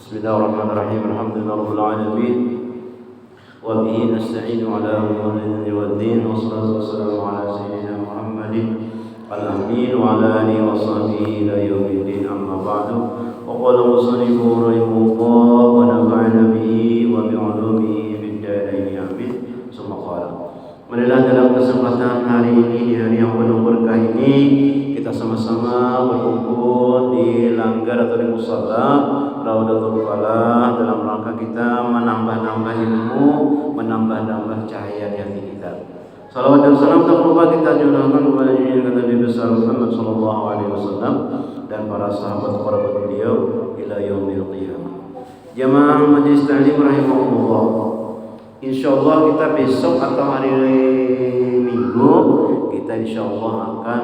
Bismillahirrahmanirrahim. Alhamdulillahirabbil alamin. Wa bihi nasta'inu ala umuri waddin. Wassalatu wassalamu ala sayyidina Muhammadin al-amin wa ala alihi wa sahbihi ila yaumiddin. Amma ba'du. Wa qala musannifu rahimahullah wa nafa'ana bihi wa bi 'ulumihi fid dharain amin. Summa qala. Marilah dalam kesempatan hari ini, di hari yang penuh berkah ini, kita sama-sama berkumpul di langgar atau di musala Raudatul Falah dalam rangka kita menambah-nambah ilmu, menambah-nambah cahaya di hati kita. Salawat dan salam tak lupa kita curahkan kepada junjungan Nabi besar Muhammad sallallahu alaihi wasallam dan para sahabat kerabat beliau ila yaumil qiyamah. Jamaah majelis taklim rahimahullah. Insyaallah kita besok atau hari Minggu kita insyaallah akan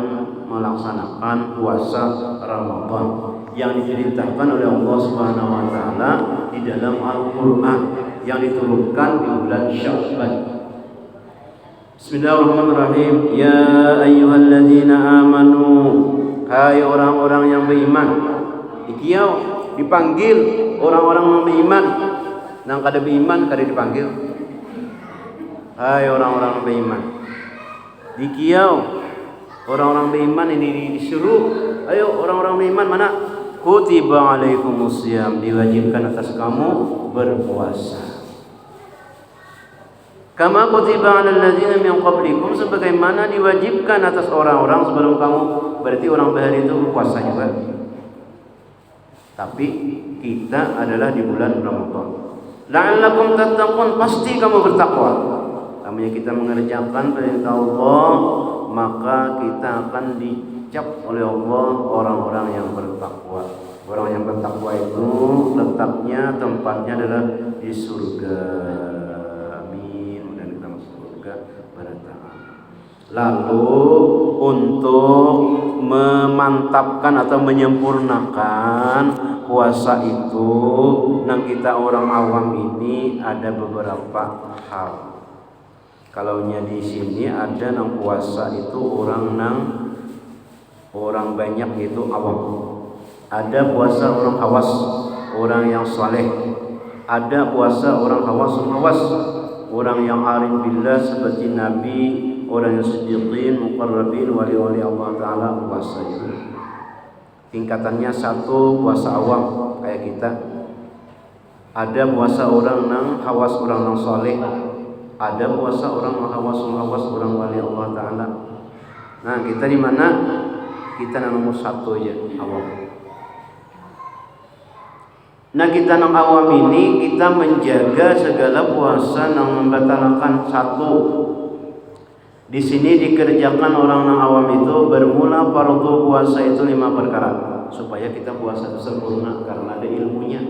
melaksanakan puasa Ramadan yang diceritakan oleh Allah Subhanahu wa taala di dalam Al-Qur'an yang diturunkan di bulan Sya'ban. Bismillahirrahmanirrahim. Ya ayyuhalladzina amanu, hai orang-orang yang beriman. Ikiau dipanggil orang-orang yang beriman. Nang kada beriman kada dipanggil. Hai orang-orang yang beriman. Dikiau orang-orang beriman ini disuruh. Ayo orang-orang beriman mana? Kutiba alaikumusiyam, diwajibkan atas kamu berpuasa. Kama kutiba alal ladzina min qablikum, sebagaimana diwajibkan atas orang-orang sebelum kamu. Berarti orang bahari itu berpuasa juga. Tapi kita adalah di bulan Ramadan. La'allakum tattaqun, pasti kamu bertakwa. Namanya kita mengerjakan perintah Allah, maka kita akan dicap oleh Allah orang-orang yang bertakwa. Orang yang bertakwa itu letaknya, tempatnya adalah di surga. Amin. Dan kita masuk surga pada ta'ala. Lalu untuk memantapkan atau menyempurnakan puasa itu, nang kita orang awam ini ada beberapa hal. Kalaunya di sini ada nang puasa itu orang banyak itu awam. Ada puasa orang hawas, orang yang saleh. Ada puasa orang hawas, orang yang arif billah seperti Nabi, orang yang siddiqin, muqarrabin, wali-wali Allah Ta'ala puasa itu. Tingkatannya satu puasa awam kayak kita. Ada puasa orang nang hawas, orang nang saleh. Ada puasa orang hawas orang wali Allah Ta'ala. Nah kita di mana? Kita nomor satu aja, awam. Nah kita nang awam ini kita menjaga segala puasa nang membatalkan satu. Di sini dikerjakan orang nang awam itu bermula fardu puasa itu 5 perkara supaya kita puasa itu sempurna karena ada ilmunya.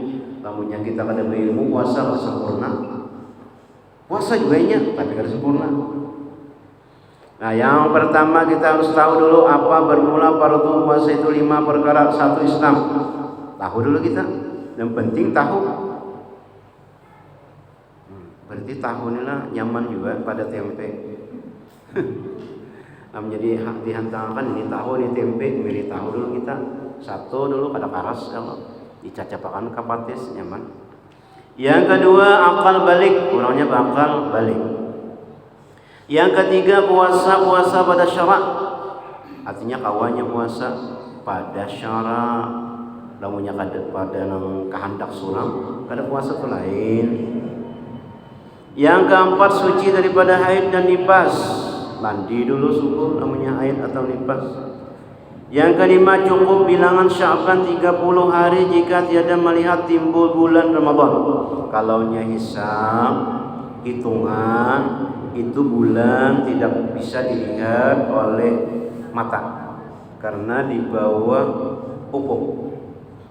Namunnya kita kada berilmu puasa harus sempurna. Puasa juga nya tapi kada sempurna. Nah yang pertama kita harus tahu dulu apa bermula fardu puasa itu 5 perkara. Satu, Islam. Tahu dulu kita. Yang penting tahu. Berarti tahu inilah nyaman juga pada tempe. Jadi dihantarkan ini tahu ini tempe, milih tahu dulu kita. Satu dulu kada karas kalau dicacapakan kapatis nyaman. Yang kedua akal balik, orangnya bakal balik. Yang ketiga puasa pada syarak. Artinya kawannya puasa pada syarak. Lamunnya kada pada nang kehendak suram, kada puasa tu lain. Yang keempat suci daripada haid dan nifas. Mandi dulu subuh namanya haid atau nifas. Yang kelima cukup bilangan Sya'ban 30 hari jika tiada melihat timbul bulan Ramadan. Kalaunya hisab hitungan itu bulan tidak bisa dilihat oleh mata karena di bawah ufuk.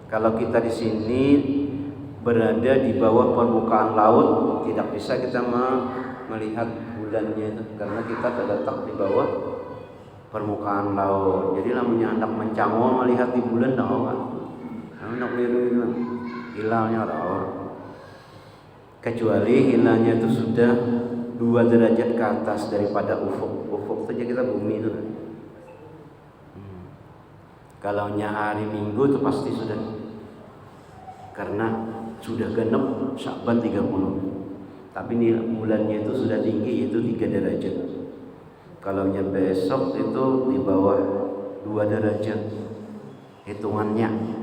Kalau kita di sini berada di bawah permukaan laut tidak bisa kita melihat bulannya itu karena kita terletak di bawah permukaan laut. Jadi lamunnya hendak mencangol melihat di bulan dah kan. Hendak liru hilangnya dah. Kecuali hilangnya itu sudah 2 derajat ke atas daripada ufuk. Ufuk saja kita bumi itu. Kalaunya hari Minggu itu pasti sudah. Karena sudah genep Sya'ban 30. Tapi bulannya itu sudah tinggi, itu 3 derajat. Kalau besok itu di bawah 2 derajat hitungannya.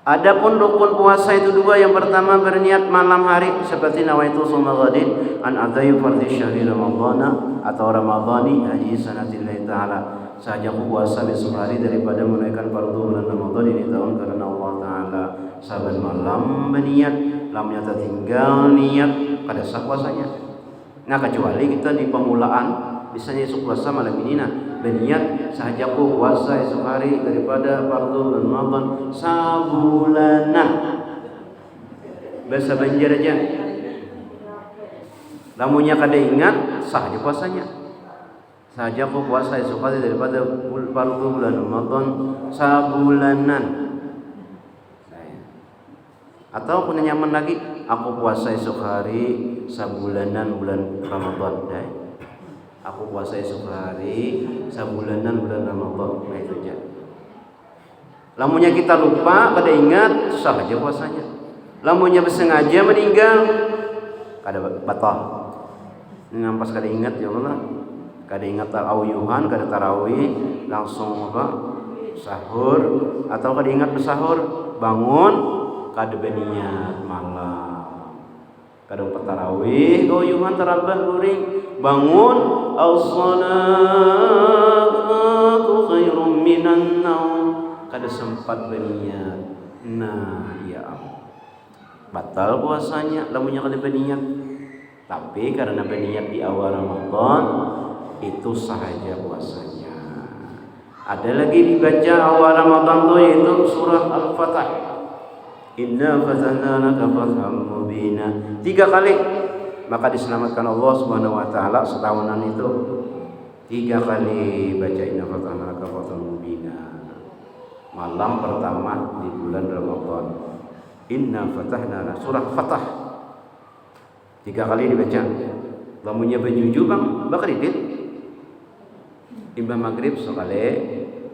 Adapun rukun puasa itu 2. Yang pertama berniat malam hari seperti nawaitu shauma ghadin an adai fardhi syahri ramadhana atau ramadhani haji sanatillahi ta'ala. Saja aku puasa besok hari daripada menunaikan fardu bulan Ramadan ini tahun karena Allah Ta'ala. Saban malam berniat, lamnya tertinggal niat kada sah puasanya. Nah kecuali kita di pemulaan, misalnya esok puasa malam ini berniat saja aku puasa esok hari daripada fardu bulan Ramadan sabulanan. Bahasa Banjar aja. Lamunnya kada ingat sah aja puasanya. Saja aku puasa esok hari daripada fardu bulan Ramadan sabulanan. Atau punya nyaman lagi, aku puasa esok hari sabulanan bulan Ramadan. Aku puasa esok hari sabulanan bulan Ramadan. Nah itu aja. Lamunnya kita lupa, kada ingat, sah aja puasanya. Lamunnya bersengaja meninggal, kada batal. Ngampas kada ingat ya Allah. Kada ingat tarawuhan, kada tarawih, langsung sahur atau kada ingat bersahur, bangun kada berniat malam. Kada tarawih, tarawuhan tarabah guring, bangun as-salatu khairum minan naum. Kada sempat berniat. Nah, ya batal puasanya lamunnya kada berniat. Tapi karena berniat di awal Ramadan itu sahaja puasanya. Ada lagi dibaca awal Ramadan tuh yaitu surah Al-Fatah. Inna fatahna laka fathan mubina. 3 kali maka diselamatkan Allah Subhanahu wa taala setahunan itu. 3 kali baca inna fatahna laka fathan mubina. Malam pertama di bulan Ramadan. Inna fatahna surah Fatah. 3 kali dibaca. Lamunnya berjuju bang, bakal didit. Imbah maghrib sekali,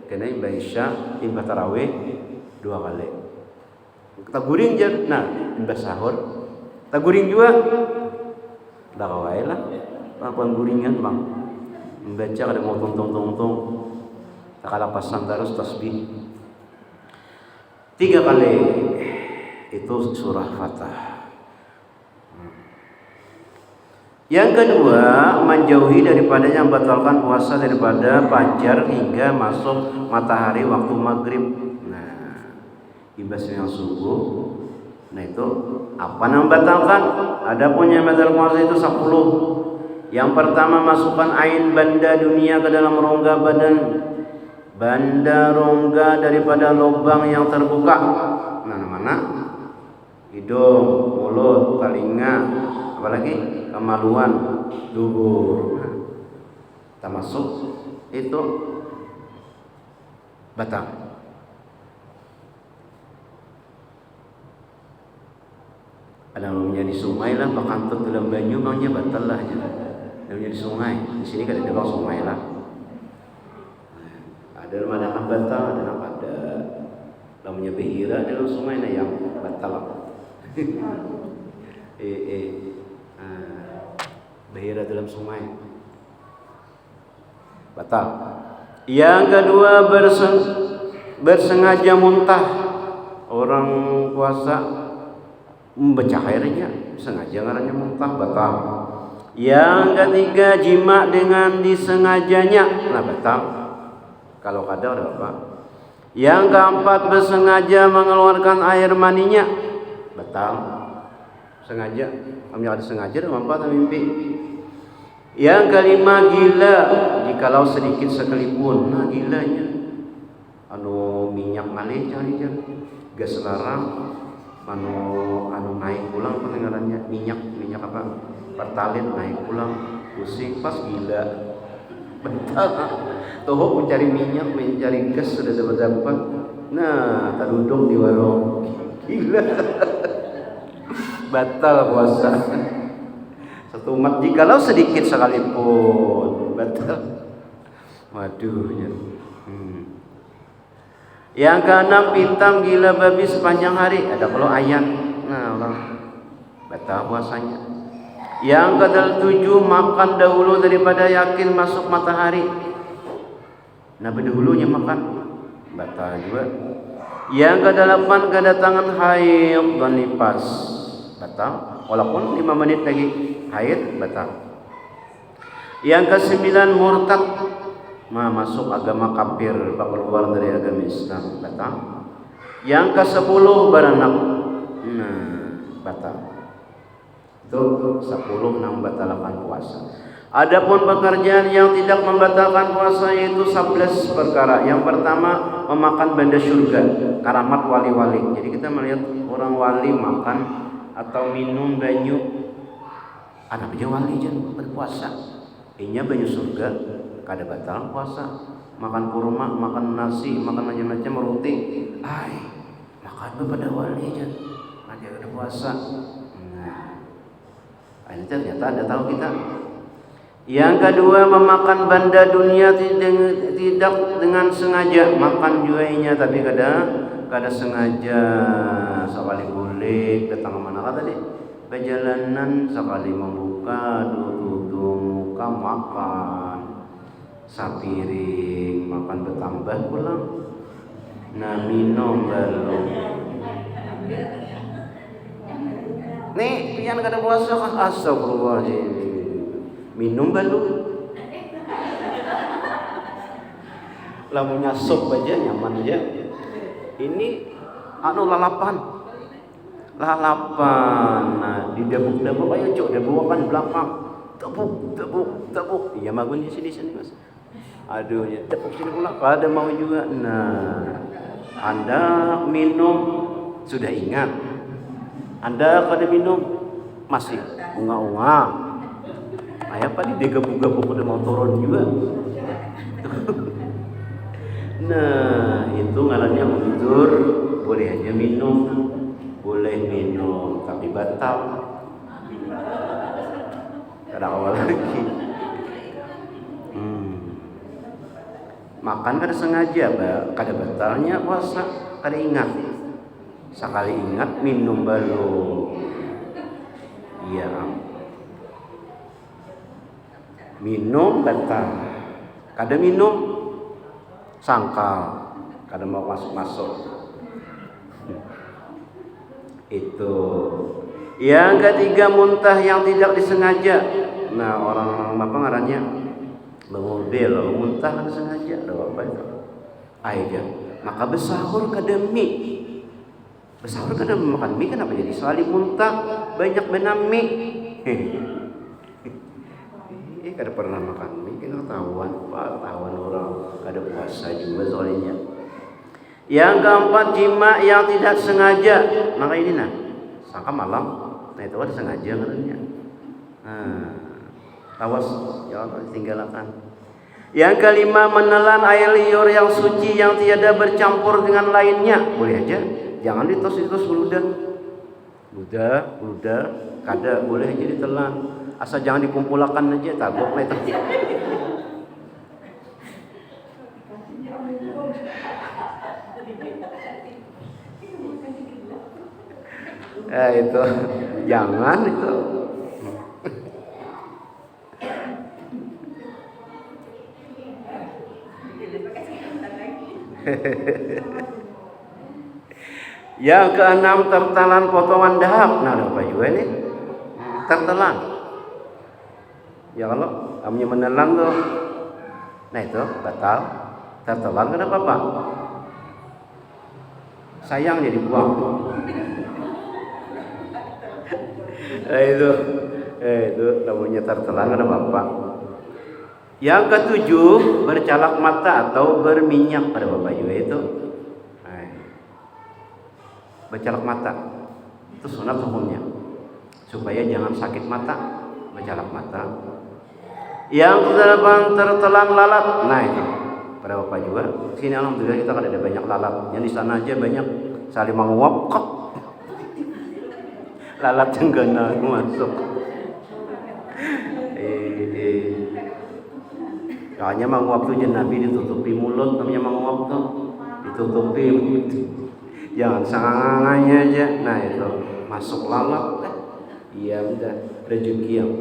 kena imbah isya, imbah tarawih 2 kali. Taguring je, nah imbah sahur. Taguring juga, dah kawai lah. Apaan guringan bang? Membaca kada mau tong. Tak kalah pasang terus tasbih. 3 kali itu surah Fatah. Yang kedua, menjauhi daripadanya membatalkan puasa daripada fajar hingga masuk matahari waktu maghrib. Nah, ibas yang subuh. Nah itu apa yang membatalkan? Adapun yang membatalkan puasa itu 10. Yang pertama, masukkan ain banda dunia ke dalam rongga badan. Banda rongga daripada lubang yang terbuka. Nah, mana? Hidung, mulut, telinga, apalagi kemaluan, dubur. Nah, termasuk itu batal. Ada namanya di sungai lah, bakantut dalam banyu, namanya batal lah. Namanya di sungai. Di sini kan ada sungai lah. Ada mana kan batal, ada apa ada. Namanya behira dalam sungai nah yang batal. Bahira dalam sungai batal. Yang kedua, bersengaja muntah. Orang puasa membaca airnya sengaja ngarannya muntah, batal. Yang ketiga, jima dengan disengajanya, nah batal. Kalau kada ada apa. Yang keempat, bersengaja mengeluarkan air maninya, batal. Sengaja, kami ada sengaja dan mampat mimpi. Yang kelima, gila jikalau sedikit sekalipun. Nah gilanya minyak malih cari gas larang anu naik pulang pendengarannya minyak apa pertalite naik pulang pusing pas gila bentar toh mencari minyak mencari gas sudah dapat nah terduduk di warung gila batal puasa satu umat jikalau sedikit sekalipun batal. Waduh ya. Yang keenam, pitam gila babi sepanjang hari. Ada kalau ayam. Nah, orang batal puasanya. Yang ketujuh, makan dahulu daripada yakin masuk matahari. Nah, berdahulunya makan batal juga. Yang kedelapan, kedatangan haid dan nifas batal. Walaupun 5 menit lagi haid batal. Yang kesembilan, murtad, masuk agama kafir, keluar dari agama Islam, batal. Yang ke-10, beranak, batal. Itu 10 yang membatalkan puasa. Adapun pekerjaan yang tidak membatalkan puasa yaitu 11 perkara. Yang pertama, memakan benda surga, karamat wali-wali. Jadi kita melihat orang wali makan atau minum banyu, anak aja wali jangan berpuasa. Inya banyu surga, kada batal puasa. Makan kurma, makan nasi, makan macam-macam roti. Makan pada wali aja, ada puasa. Ini ternyata ada tahu kita. Yang kedua, memakan benda dunia tidak dengan sengaja. Makan juainya tapi kada sengaja. Sekali boleh datang mana tadi? Perjalanan sekali membuka duduk muka makan. Sapiring makan bertambah pulang. Nah, minum belum. Nih, pian kada puasa kan, astagfirullahaladzim. Minum balu. Lamunya sop aja nyaman aja. Ini lalapan. Nah, di debuk-debuk ayo cok, debukan belakang. Tepuk. Iya magun di sini Mas. Aduh, ya tepuk sini pula. Ada mau juga. Nah, Anda minum sudah ingat. Anda kada minum masih unga-unga. Apa nih digebuk-gebuk udah mau turun juga. Nah, itu ngarannya uzur, boleh aja minum, tapi batal. Kada awal lagi. Makan kada sengaja, kada batalnya puasa, kada ingat. Sekali ingat minum baru. Iya. Minum batal. Kada minum sangkal, kada mau masuk. Itu. Yang ketiga, muntah yang tidak disengaja. Nah, orang apa ngarannya? Mobil muntah kada sengaja, ada apa itu? Aja. Maka bersahur kada mie. Bersahur kada makan mie, kenapa jadi selalu muntah? Banyak benam mie. Kada pernah makan mie, kita tahuan orang kada puasa juga soalnya. Yang keempat, jima yang tidak sengaja. Maka ini sangka malam, itu ada sengaja katanya. Awas jangan tinggalkan. Yang kelima, menelan air liur yang suci yang tiada bercampur dengan lainnya. Boleh aja, jangan ditos-tos ludah, kada boleh aja ditelan. Asal jangan dikumpulkan aja, tabok lah itu. Itu jangan itu. Yang keenam, tertelan potongan dahak. Nah, ada apa juga ini? Tertelan. Ya kalau kamu menelan tuh, nah itu batal. Tertelan kenapa Pak? Sayang jadi buang. Itu namanya tertelan kenapa Pak? Yang ketujuh, bercalak mata atau berminyak pada Bapak juga itu. Bercalak mata itu sunat hukumnya, supaya jangan sakit mata. Bercalak mata. Yang kedelapan, tertelan lalat. Nah itu pada Bapak juga. Sini alhamdulillah kita kan ada banyak lalat. Yang di sana aja banyak saling menguap. Lalat cenggana masuk. Hanya menguap tuh Nabi ditutupi mulut, namanya menguap tuh ditutupi jangan sangangannya aja. Nah itu masuk lalat, iya udah rezeki yang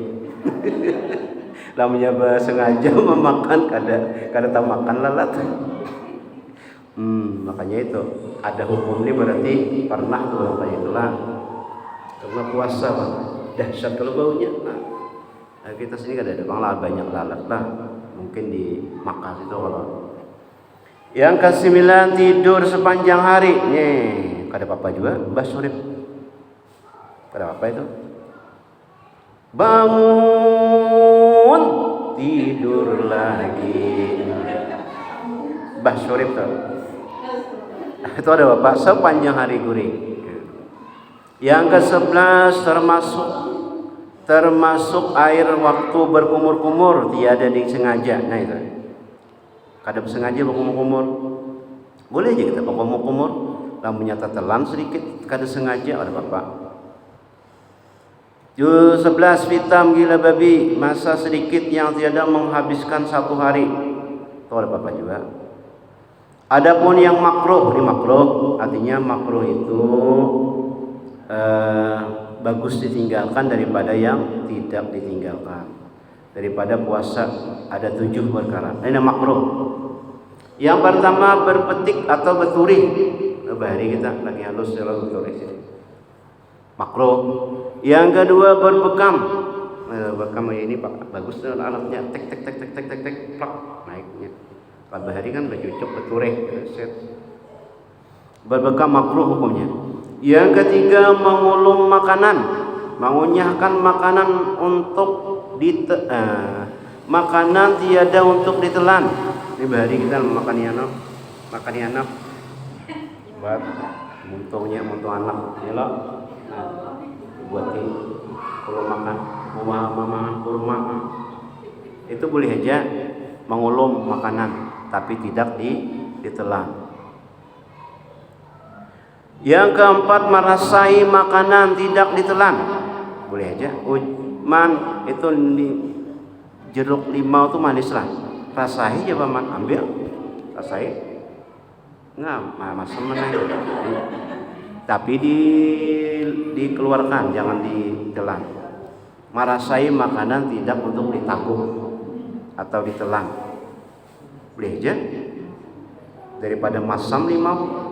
namanya sengaja memakan kada tak makan lalat. Makanya itu ada hukum ini berarti pernah tuh kayak itulah karena puasa Pak. Dahsyat kalau baunya. Nah, kita sini kada ada banyak lalat lah. Mungkin di Makkah itu kalau. Yang ke-9 tidur sepanjang hari. Nih, kada apa-apa juga Mbah Surip. Kada apa itu? Bangun tidur lagi. Mbah Surip tuh. Itu ada Bapak sepanjang hari guring. Yang ke-11 termasuk air waktu berkumur-kumur tiada disengaja. Nah itu. Kada sengaja berkumur-kumur. Boleh aja kita berkumur-kumur, lamunnya tetelan sedikit kada sengaja ada Bapak. 11 fitam gila babi, masa sedikit yang tiada menghabiskan satu hari. Itu ada Bapak juga. Adapun yang makruh, ini makruh, artinya makruh itu bagus ditinggalkan daripada yang tidak ditinggalkan. Daripada puasa ada 7 perkara. Ini makruh. Yang pertama berpetik atau berturih. Bahari kita lagi halus jalan berturih sini. Makruh. Yang kedua berbekam. Bekam ini Pak bagus alatnya tek plak naiknya. Kalau bahari kan bercucuk berturih set. Berbekam makruh hukumnya. Yang ketiga mengulum makanan, mengunyahkan makanan untuk makanan tiada untuk ditelan. Ini bahari kita makan anak buat muntung anak ya loh. Nah, buat ini kalau makan mama kurma itu boleh aja mengulum makanan tapi tidak ditelan. Yang keempat merasai makanan tidak ditelan. Boleh aja. Man itu jeruk limau itu manis lah. Rasai aja Paman, ambil. Rasai. Masam mana itu. Tapi dikeluarkan, jangan ditelan. Merasai makanan tidak untuk ditabuh atau ditelan. Boleh aja. Daripada masam limau.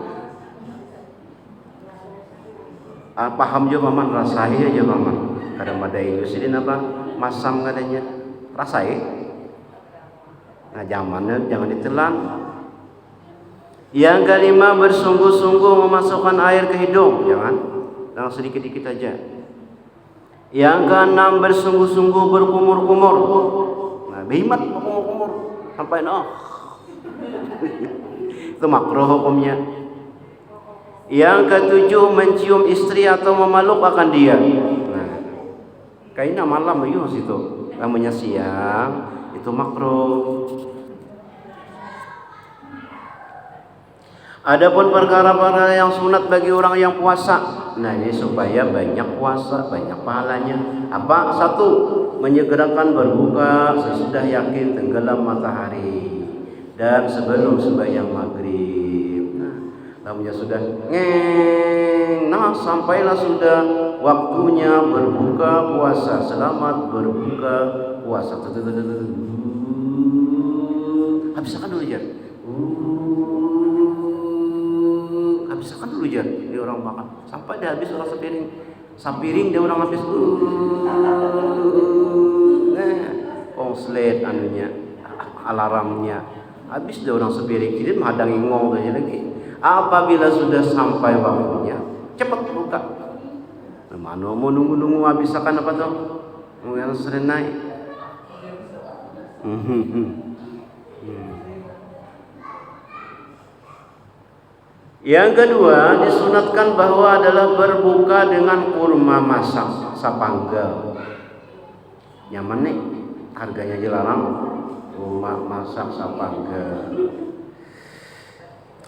Paham juga Paman, rasai aja Paman. Kadang ada Yusidin apa masam katanya rasai. Nah zamannya jangan ditelan. Yang kelima bersungguh-sungguh memasukkan air ke hidung, jangan sedikit-sedikit aja. Yang keenam bersungguh-sungguh berkumur-kumur. Nah behimat berkumur-kumur sampai itu makruh hukumnya. Yang ketujuh mencium istri atau memeluk akan dia. Nah, kayaknya malam yuk situ. Namanya siang itu makruh. Adapun perkara-perkara yang sunat bagi orang yang puasa. Nah, ini supaya banyak puasa, banyak pahalanya. Apa? 1. Menyegerakan berbuka sesudah yakin tenggelam matahari dan sebelum sembahyang maghrib. Namanya sudah sampailah sudah waktunya berbuka puasa. Selamat berbuka puasa. Habiskan dulu ya. Habiskan dulu ya. Ini orang makan sampai dia habis orang sapiring dia orang habis. Konslet anunya alarmnya habis dia orang sepiring. Jadi menghadang ingong aja lagi. Apabila sudah sampai waktunya, cepat buka. Mana mau nunggu habiskan apa tuh? Mau yang sering naik. Yang kedua disunatkan bahwa adalah berbuka dengan kurma masak sapanggal. Nyaman nih, harganya jelarang. Kurma masak sapanggal.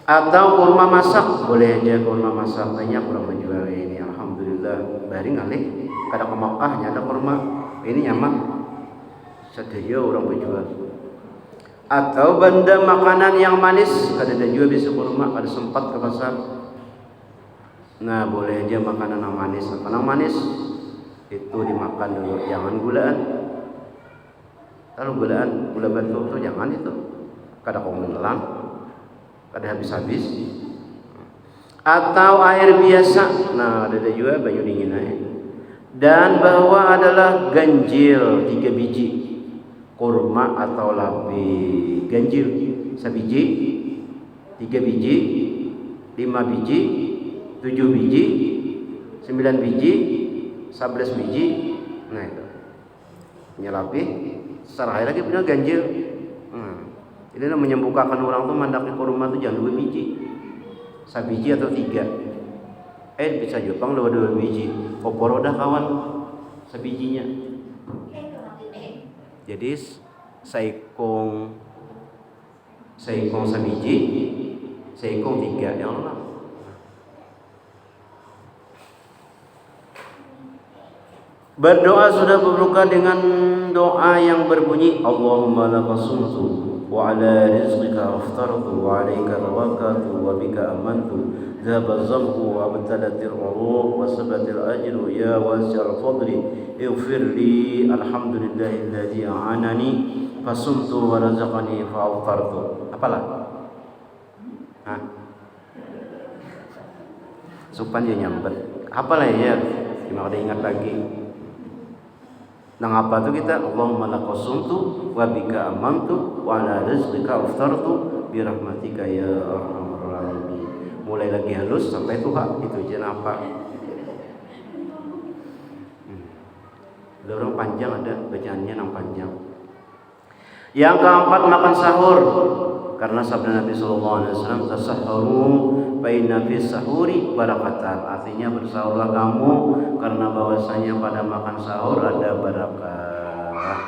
Atau kurma masak, boleh aja kurma masak. Banyak orang menjual ini, alhamdulillah. Bari ngalih, kada ke Makkahnya ada kurma. Ini nyaman. Sedaya orang menjual. atau benda makanan yang manis, kadang juga bisa kurma, kada sempat ke pasar. Nah, boleh aja makanan yang manis. Makanan manis itu dimakan dulu, jangan gulaan. Kalau gulaan, gula batu itu jangan itu. Kada kau menelan, kada habis-habis. Atau air biasa. Nah, ada juga banyu dingin aja. Dan bahwa adalah ganjil 3 biji kurma atau labi. Ganjil sabiji, 3 biji, 5 biji, 7 biji, 9 biji, 11 biji. Nah itu nyelapi secara lagi punya ganjil. Ini menyembuhkan orang tuh mandaknya kurma tuh jangan 2 biji, sabiji atau 3. Bisa Jepang 2 biji. Opor udah kawan sabijinya. Jadi saikong sabiji, saikong 3 ya Allah. Berdoa sudah berbuka dengan doa yang berbunyi Allahumma laka sumtu wa ala rizqika aftartu wa alaika tawakkaltu wa bika amantu dhaba zamku wa abtalatil uruq wa sabatil ajru ya wasi'al fadli ighfir li alhamdulillahi alladhi a'anani fasumtu wa razaqani fa aftartu. Apalah? Supan dia nyambet. Apalah ya? Cuma ada ingat lagi. Nang apa tu kita Allahumma laqasumtu wa bika amantu wa ala rizqika aftartu bi rahmatika ya arhamar rahimin. Mulai lagi halus sampai tuha itu aja apa. Ada orang panjang, ada bacaannya yang panjang. Yang keempat, makan sahur. Karena sabda Nabi sallallahu alaihi wasallam, tasahharu fa inna fis sahuri barakatan. Artinya bersahurlah kamu karena bahwasanya pada makan sahur ada barakah.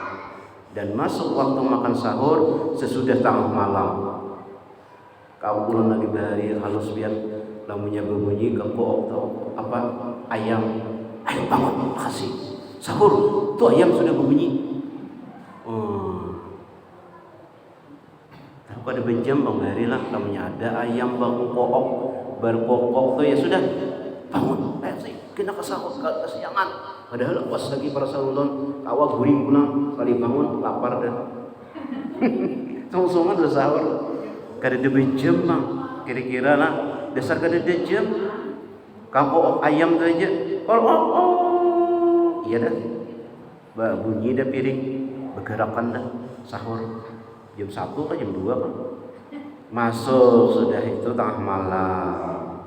Dan masuk waktu makan sahur sesudah tengah malam. Kau pulang lagi dari halus biar lamunya berbunyi kebo atau apa ayam. Ayo bangun, makasih. Sahur, tuh ayam sudah berbunyi. Pada benjam bang hari lah, namanya ada ayam bangun kokok, berkokok tuh ya sudah bangun. Sih kena kesahur, kesiangan. Padahal pas lagi para sahurun, awak guring pulang, kali bangun lapar dan sungsungan udah sahur. Kada ada benjam bang, kira-kira lah dasar kada ada jam. Kakok ayam tuh aja, iya dah, bunyi dah piring, bergerakan dah sahur. Jam 1 ke jam 2 kan masuk sudah itu tengah malam.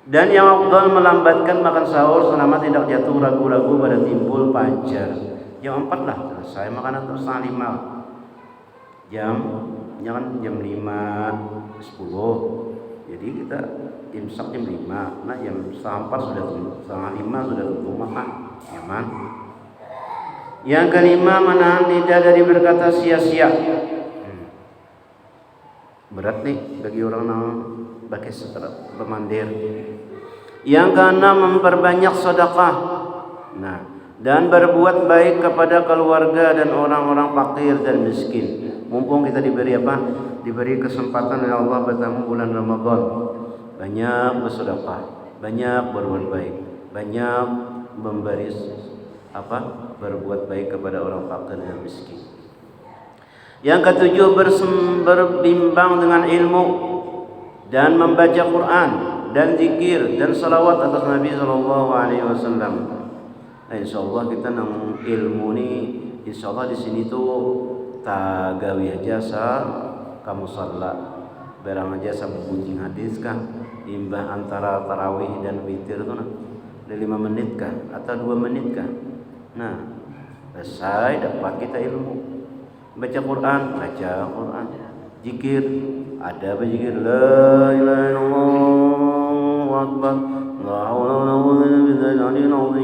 Dan yang afdal melambatkan makan sahur selama tidak jatuh ragu-ragu pada timbul fajar. Jam 4 lah selesai makanan terus 4:30 jangan jam 5:10. Jadi kita imsak jam 5. Nah jam 4 sudah tutup, 4:30 sudah tutup makan nyaman. Yang kelima, menahan lidah dari berkata sia-sia. Berat nih bagi orang yang pakai setelah pemandir. Yang keenam, memperbanyak sedekah. Nah, dan berbuat baik kepada keluarga dan orang-orang fakir dan miskin. Mumpung kita diberi apa? Diberi kesempatan oleh Allah bertemu bulan Ramadan. Banyak bersedekah, banyak berbuat baik, banyak memberi berbuat baik kepada orang fakir dan miskin. Yang ketujuh, berbimbang dengan ilmu dan membaca Quran dan zikir dan salawat atas Nabi sallallahu alaihi wasallam. Nah, insyaallah kita nang ilmu ni insyaallah di sini tuh tagawi jasa kamu salat barang aja bunyi hadis kah imbah antara tarawih dan witir tuh nah 5 menit kah atau 2 menit kah. Nah, selesai dapat kita ilmu. Baca Quran, zikir, ada berzikir la ilaha illallah akbar, la haula wala quwwata illa billah.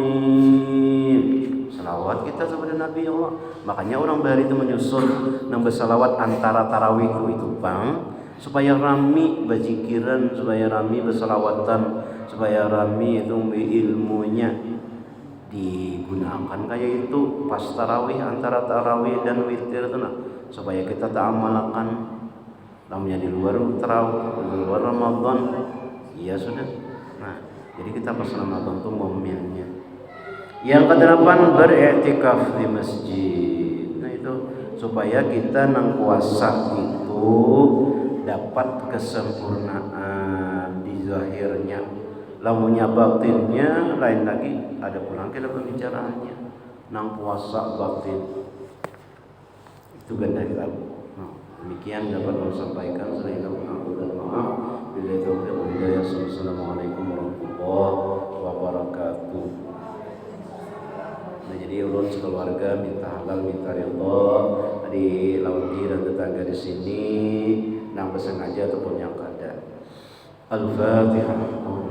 Salawat kita kepada Nabi Allah. Makanya orang bahari itu menyusun nang bersalawat antara tarawih itu bang, supaya rami berzikiran, supaya rami bersalawatan, supaya rami itu ilmunya digunakan kayak itu pas tarawih antara tarawih dan witir itu nah supaya kita tak amalkan. Namanya di luar terawih, di luar Ramadan, iya sudah. Nah, jadi kita pas Ramadan tuh momennya. Yang kedelapan, beriktikaf di masjid. Nah itu supaya kita nang puasa itu dapat kesempurnaan di zahirnya. Lamunnya batinnya lain lagi, ada pulang kita pembicaraannya. Nang puasa batin itu ganda hitam. Demikian dapat kami sampaikan. Selain itu aku dan maaf. Bila taufiq wal hidayah. Assalamualaikum warahmatullahi wabarakatuh. Nah, jadi ulun sekeluarga minta halal, minta ridho dari lawan dan tetangga di sini, nang bersengaja ataupun yang kada. Al-Fatihah.